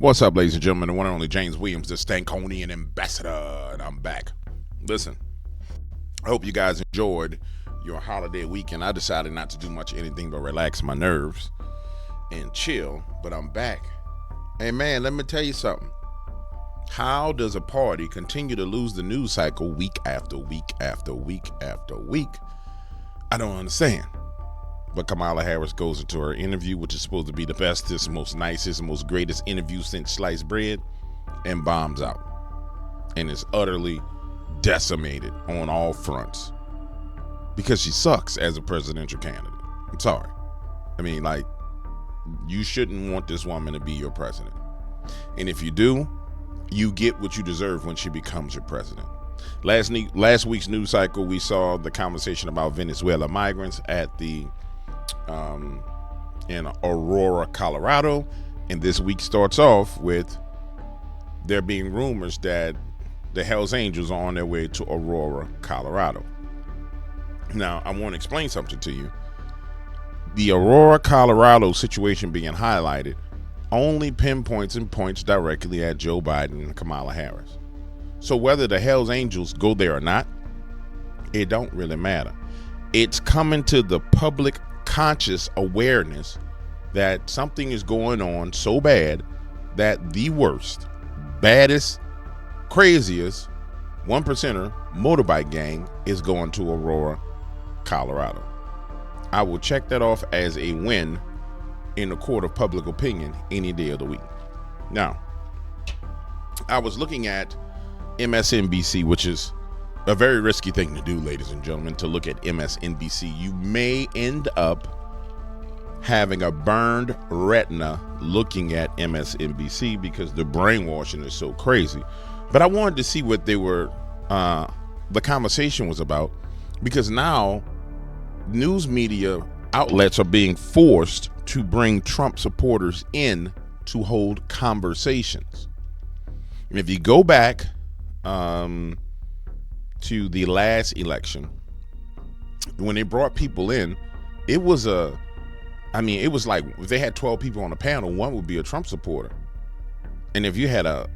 What's up, ladies and gentlemen? The one and only James Williams, the Stankonian ambassador, and I'm back. Listen, I hope you guys enjoyed your holiday weekend. I decided not to do much anything but relax my nerves and chill, but I'm back. Hey man, let me tell you something. How does a party continue to lose the news cycle week after week after week after week? I don't understand. But Kamala Harris goes into her interview, which is supposed to be the bestest, most nicest, most greatest interview since sliced bread, and bombs out. And is utterly decimated on all fronts. Because she sucks as a presidential candidate. I'm sorry. I mean, like, you shouldn't want this woman to be your president. And if you do, you get what you deserve when she becomes your president. Last week's news cycle, we saw the conversation about Venezuela migrants at the in Aurora, Colorado, and this week starts off with there being rumors that the Hells Angels are on their way to Aurora, Colorado. Now, I want to explain something to you. The Aurora, Colorado situation being highlighted only pinpoints and points directly at Joe Biden and Kamala Harris. So whether the Hells Angels go there or not, it don't really matter. It's coming to the public conscious awareness that something is going on so bad that the worst, baddest, craziest 1%er motorbike gang is going to Aurora, Colorado. I will check that off as a win in the court of public opinion any day of the week. Now, I was looking at msnbc, which is a very risky thing to do, ladies and gentlemen, to look at msnbc. You may end up having a burned retina looking at msnbc because the brainwashing is so crazy. But I wanted to see what they were the conversation was about, because now news media outlets are being forced to bring Trump supporters in to hold conversations. And if you go back to the last election, when they brought people in, it was like if they had 12 people on the panel, one would be a Trump supporter. And if you had a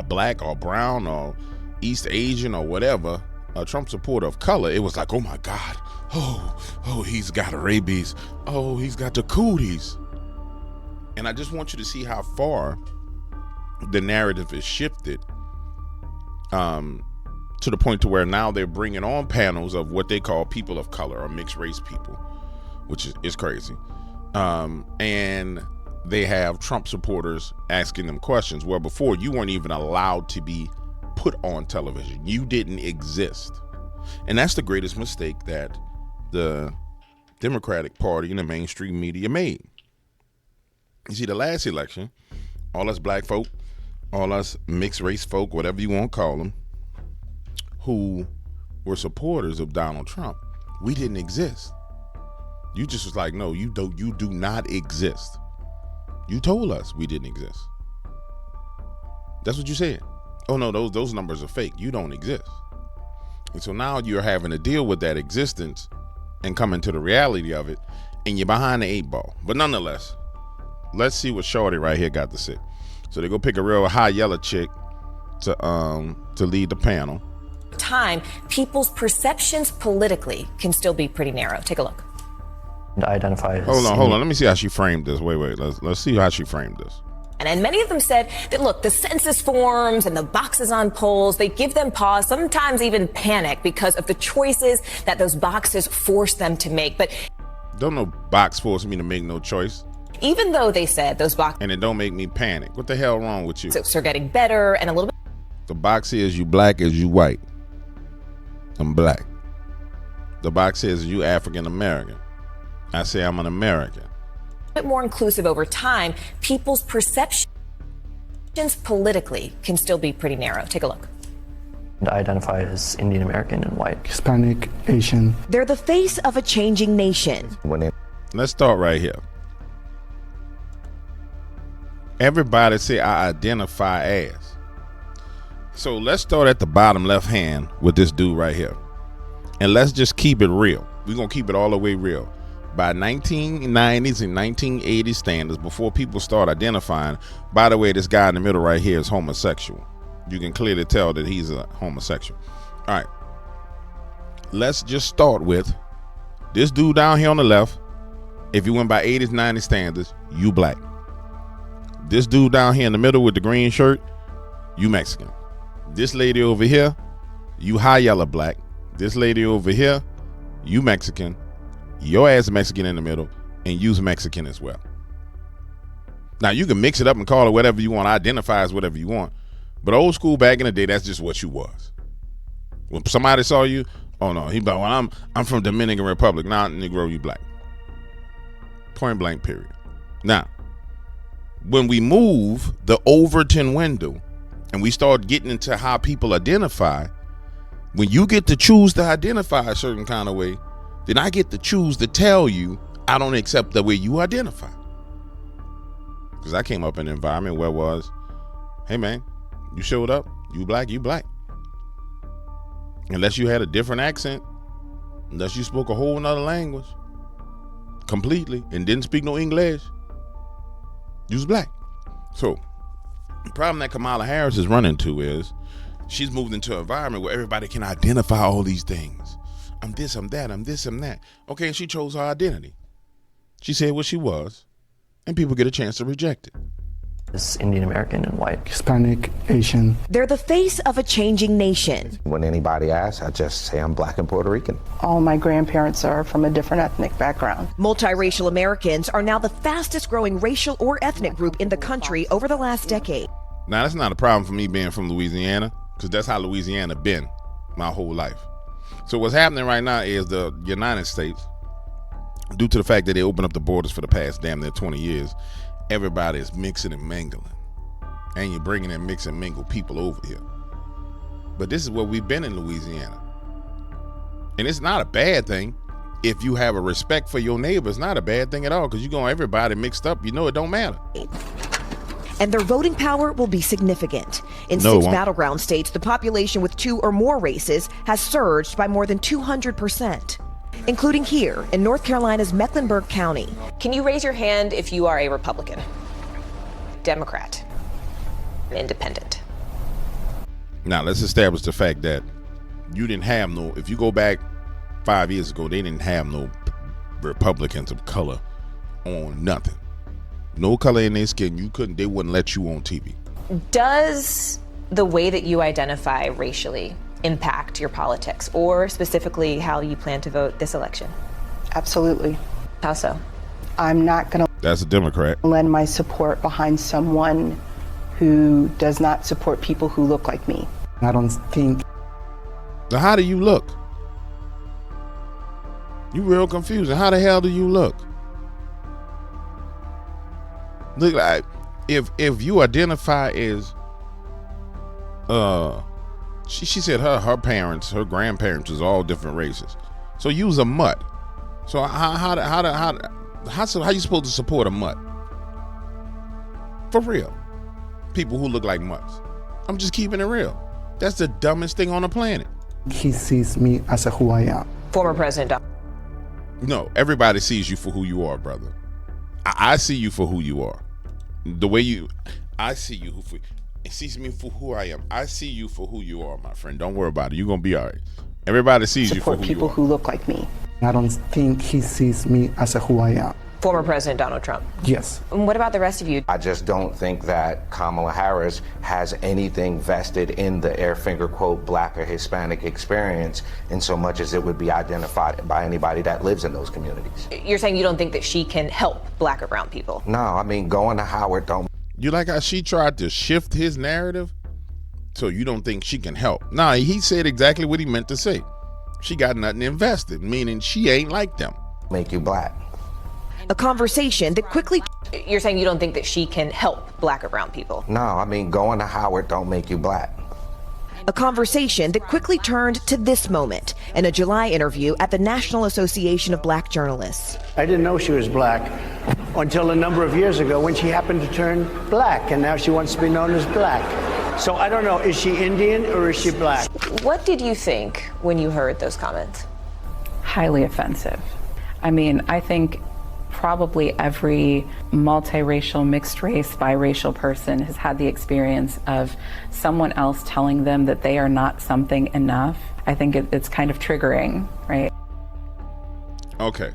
black or brown or East Asian or whatever, a Trump supporter of color, it was like, oh my God, oh, he's got rabies, oh, he's got the cooties. And I just want you to see how far the narrative is shifted to the point to where now they're bringing on panels of what they call people of color or mixed race people, which is crazy. And they have Trump supporters asking them questions where before you weren't even allowed to be put on television. You didn't exist. And that's the greatest mistake that the Democratic Party and the mainstream media made. You see, the last election, all us black folk, all us mixed race folk, whatever you want to call them, who were supporters of Donald Trump, we didn't exist. You just was like, no, you do not exist. You told us we didn't exist. That's what you said. Oh no, those numbers are fake. You don't exist. And so now you're having to deal with that existence and come into the reality of it, and you're behind the 8-ball. But nonetheless, let's see what Shorty right here got to say. So they go pick a real high yellow chick to lead the panel. Time, people's perceptions politically can still be pretty narrow. Take a look. Identify as hold on. Let me see how she framed this. Wait. Let's see how she framed this. And many of them said that, look, the census forms and the boxes on polls, they give them pause, sometimes even panic because of the choices that those boxes force them to make. But don't no box force me to make no choice. Even though they said those boxes, and it don't make me panic. What the hell wrong with you? So are getting better and a little bit. The box says you black as you white. I'm black. The box says you African American. I say I'm an American. Bit more inclusive over time, people's perceptions politically can still be pretty narrow. Take a look. Identify as Indian American and white. Hispanic, Asian. They're the face of a changing nation. Let's start right here. Everybody say I identify as. So let's start at the bottom left hand with this dude right here. And let's just keep it real. We're going to keep it all the way real. by 1990s and 1980s standards, before people start identifying, by the way, this guy in the middle right here is homosexual. You can clearly tell that he's a homosexual. All right. Let's just start with this dude down here on the left. If you went by 80s, 90s standards, you black. This dude down here in the middle with the green shirt, you Mexican. This lady over here, you high yellow black. This lady over here, you Mexican. Your ass Mexican in the middle, and you's Mexican as well. Now, you can mix it up and call it whatever you want, identify as whatever you want. But old school back in the day, that's just what you was. When somebody saw you, oh no, he like, well, I'm from Dominican Republic. Nah, Negro, you black. Point blank, period. Now, when we move the Overton window and we start getting into how people identify, when you get to choose to identify a certain kind of way, then I get to choose to tell you I don't accept the way you identify. Because I came up in an environment where it was, hey man, you showed up, you black, you black. Unless you had a different accent, unless you spoke a whole nother language completely and didn't speak no English, you was black. So the problem that Kamala Harris is running to is she's moved into an environment where everybody can identify all these things. I'm this, I'm that, I'm this, I'm that. Okay, and she chose her identity. She said what she was, and people get a chance to reject it. Is Indian American and white. Hispanic, Asian. They're the face of a changing nation. When anybody asks, I just say I'm black and Puerto Rican. All my grandparents are from a different ethnic background. Multiracial Americans are now the fastest growing racial or ethnic group in the country over the last decade. Now, that's not a problem for me being from Louisiana, because that's how Louisiana been my whole life. So what's happening right now is the United States, due to the fact that they opened up the borders for the past damn near 20 years, everybody is mixing and mingling. And you're bringing in mix and mingle people over here. But this is what we've been in Louisiana. And it's not a bad thing. If you have a respect for your neighbor, it's not a bad thing at all, because you're going everybody mixed up. You know it don't matter. And their voting power will be significant. In 6 battleground states, the population with 2 or more races has surged by more than 200%, including here in North Carolina's Mecklenburg County. Can you raise your hand if you are a Republican, Democrat, Independent? Now, let's establish the fact that you didn't have no, if you go back 5 years ago, they didn't have no Republicans of color on nothing. No color in their skin. They wouldn't let you on TV. Does the way that you identify racially impact your politics, or specifically how you plan to vote this election? Absolutely. How so? I'm not going to That's a Democrat. lend my support behind someone who does not support people who look like me. I don't think. Now, how do you look? You real confusing. How the hell do you look? Look like if you identify as she said her parents, her grandparents was all different races. So you was a mutt. So how you supposed to support a mutt? For real. People who look like mutts. I'm just keeping it real. That's the dumbest thing on the planet. He sees me as who I am. Former President No, everybody sees you for who you are, brother. I see you for who you are. The way I see you it sees me for who I am. I see you for who you are, my friend. Don't worry about it. You're going to be all right. Everybody sees you for who you are. Support people who look like me. I don't think he sees me as who I am. Former President Donald Trump. Yes. And what about the rest of you? I just don't think that Kamala Harris has anything vested in the air finger quote black or Hispanic experience in so much as it would be identified by anybody that lives in those communities. You're saying you don't think that she can help black or brown people? No, I mean, going to Howard don't. You like how she tried to shift his narrative? So you don't think she can help? Nah, he said exactly what he meant to say. She got nothing invested, meaning she ain't like them. Make you black. A conversation that quickly... You're saying you don't think that she can help black or brown people? No, I mean, going to Howard don't make you black. A conversation that quickly turned to this moment in a July interview at the National Association of Black Journalists. I didn't know she was black until a number of years ago when she happened to turn black, and now she wants to be known as black. So I don't know, is she Indian or is she black? What did you think when you heard those comments? Highly offensive. I mean, I think probably every multiracial, mixed race, biracial person has had the experience of someone else telling them that they are not something enough. I think it's kind of triggering, right? Okay.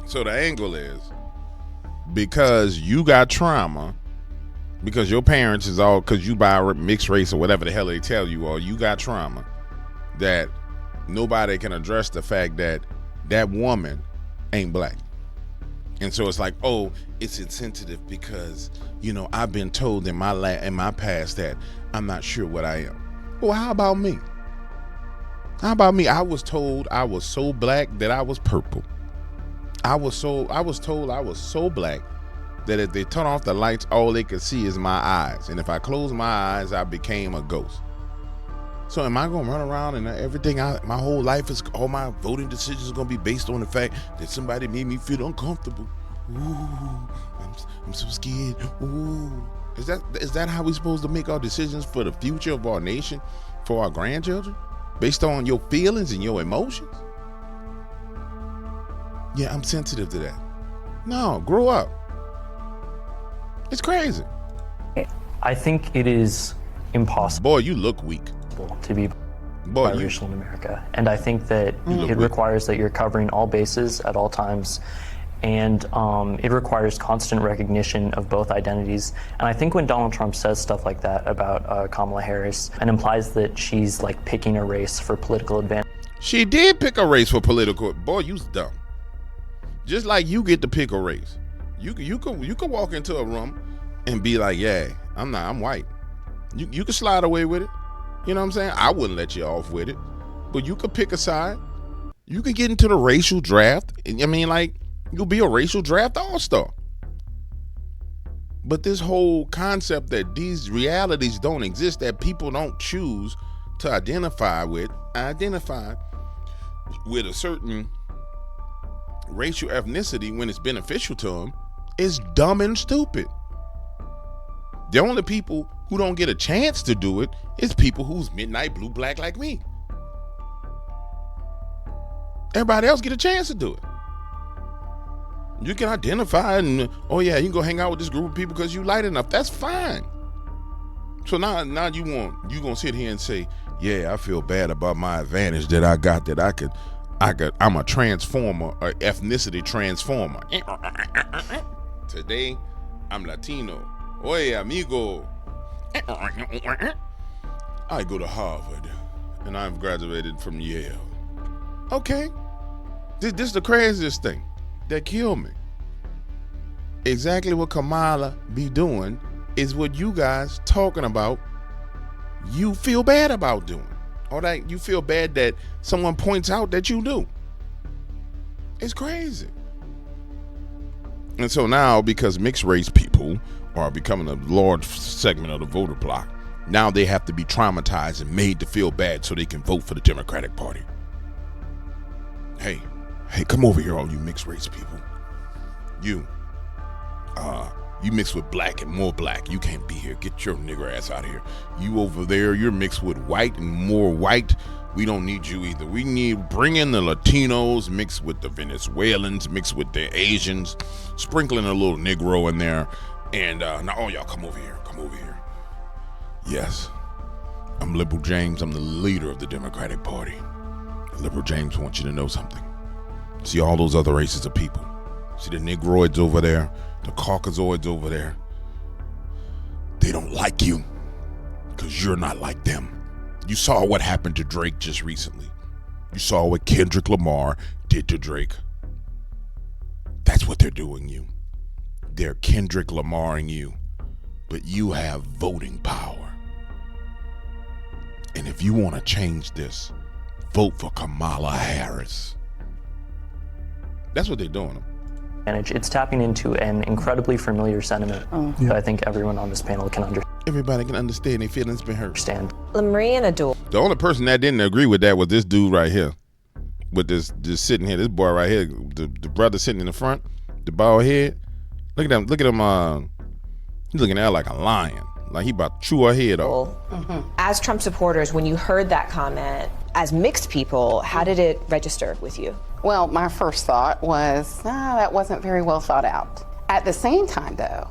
So the angle is, because you got trauma, because your parents is all, because you by mixed race or whatever the hell they tell you, or you got trauma, that nobody can address the fact that that woman ain't black. And so it's like, oh, it's insensitive because, you know, I've been told in my past that I'm not sure what I am. Well, how about me? How about me? I was told I was so black that I was purple. I was told I was so black that if they turn off the lights, all they could see is my eyes. And if I close my eyes, I became a ghost. So am I gonna run around and everything, my whole life is, all my voting decisions are gonna be based on the fact that somebody made me feel uncomfortable? Ooh, I'm so scared. Ooh. Is that how we're supposed to make our decisions for the future of our nation, for our grandchildren? Based on your feelings and your emotions? Yeah, I'm sensitive to that. No, grow up. It's crazy. I think it is impossible. Boy, you look weak. To be biracial in America. And I think that it requires that you're covering all bases at all times. And it requires constant recognition of both identities. And I think when Donald Trump says stuff like that about Kamala Harris and implies that she's like picking a race for political advantage. She did pick a race for political. Boy, you's dumb. Just like you get to pick a race. You can walk into a room and be like, yeah, I'm white. You can slide away with it. You know what I'm saying? I wouldn't let you off with it. But you could pick a side. You could get into the racial draft. I mean, like, you'll be a racial draft all-star. But this whole concept that these realities don't exist, that people don't choose to identify with a certain racial ethnicity when it's beneficial to them, is dumb and stupid. The only people who don't get a chance to do it is people who's midnight blue black like me. Everybody else get a chance to do it. You can identify and, oh yeah, you can go hang out with this group of people because you light enough. That's fine. So now you gonna sit here and say, yeah, I feel bad about my advantage that I got, I'm a transformer, or ethnicity transformer. Today, I'm Latino. Oye, amigo. I go to Harvard, and I've graduated from Yale. Okay. This is the craziest thing that killed me. Exactly what Kamala be doing is what you guys talking about you feel bad about doing. Or that you feel bad that someone points out that you do. It's crazy. And so now, because mixed race people are becoming a large segment of the voter bloc, now they have to be traumatized and made to feel bad so they can vote for the Democratic Party. Hey, come over here, all you mixed race people. You mixed with black and more black. You can't be here. Get your nigger ass out of here. You over there, you're mixed with white and more white. We don't need you either. We need, bring in the Latinos, mixed with the Venezuelans, mixed with the Asians, sprinkling a little Negro in there. And now, oh, y'all come over here. Come over here. Yes, I'm Liberal James. I'm the leader of the Democratic Party. Liberal James wants you to know something. See all those other races of people. See the Negroids over there, the Caucasoids over there. They don't like you because you're not like them. You saw what happened to Drake just recently. You saw what Kendrick Lamar did to Drake. That's what they're doing you. They're Kendrick Lamaring you, but you have voting power. And if you want to change this, vote for Kamala Harris. That's what they're doing. It's tapping into an incredibly familiar sentiment that I think everyone on this panel can understand. Everybody can understand their feelings been hurt. Marie and Adul. The only person that didn't agree with that was this dude right here. With this sitting here, this boy right here, the brother sitting in the front, the bald head. Look at him, he's looking at her like a lion. Like he about to chew her head off. As Trump supporters, when you heard that comment, as mixed people, how did it register with you? Well, my first thought was, that wasn't very well thought out. At the same time, though,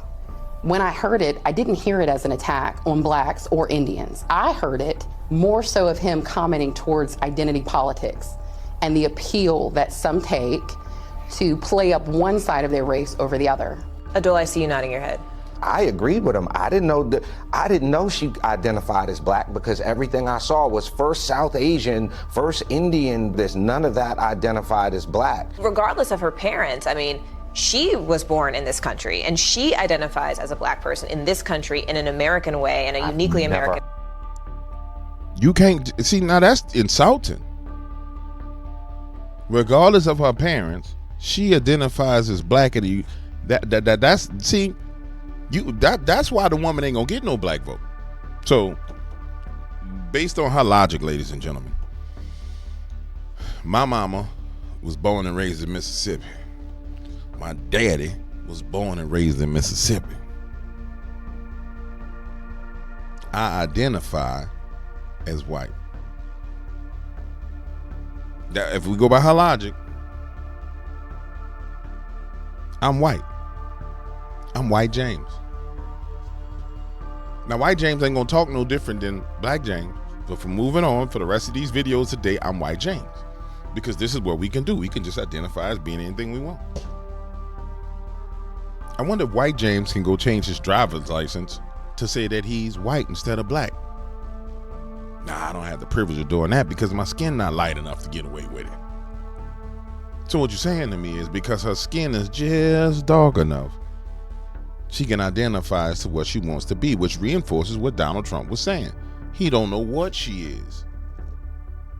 when I heard it, I didn't hear it as an attack on blacks or Indians. I heard it more so of him commenting towards identity politics and the appeal that some take to play up one side of their race over the other. Adol, I see you nodding your head. I agreed with him. I didn't know she identified as black because everything I saw was first South Asian, first Indian. There's none of that identified as black. Regardless of her parents, I mean, she was born in this country and she identifies as a black person in this country in an American way, in a uniquely American. You can't see, now that's insulting. Regardless of her parents, she identifies as black, and that's why the woman ain't gonna get no black vote. So, based on her logic, ladies and gentlemen, my mama was born and raised in Mississippi. My daddy was born and raised in Mississippi. I identify as white. Now, if we go by her logic, I'm white. I'm White James. Now, White James ain't gonna talk no different than Black James. But for moving on, for the rest of these videos today, I'm White James. Because this is what we can do. We can just identify as being anything we want. I wonder if White James can go change his driver's license to say that he's white instead of black. Nah, I don't have the privilege of doing that because my skin not light enough to get away with it. So what you're saying to me is because her skin is just dark enough, she can identify as to what she wants to be, which reinforces what Donald Trump was saying. He don't know what she is.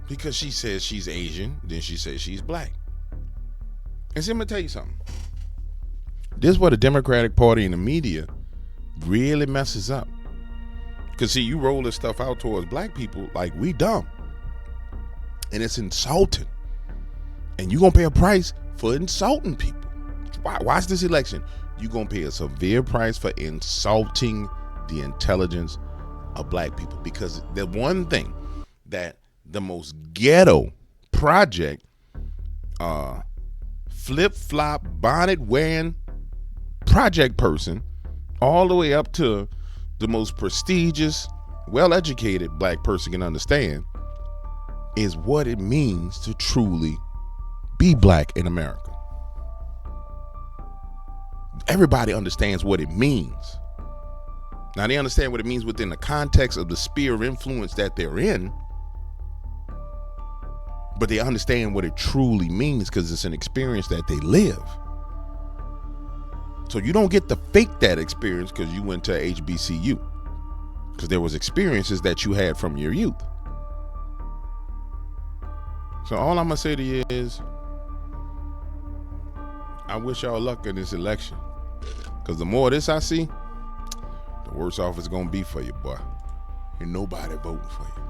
Because she says she's Asian, then she says she's black. And see, I'm gonna tell you something. This is what the Democratic Party and the media really messes up. Because see, you roll this stuff out towards black people like we dumb. And it's insulting. And you're gonna pay a price for insulting people. Watch this election. You're gonna pay a severe price for insulting the intelligence of black people. Because the one thing that the most ghetto project, flip-flop, bonnet-wearing project person, all the way up to the most prestigious, well-educated black person can understand, is what it means to truly be black in America. Everybody understands what it means. Now, they understand what it means within the context of the sphere of influence that they're in, but they understand what it truly means because it's an experience that they live. So you don't get to fake that experience because you went to HBCU, because there was experiences that you had from your youth. So all I'm gonna say to you is, I wish y'all luck in this election, because the more of this I see, the worse off it's gonna be for you, boy. Ain't nobody voting for you.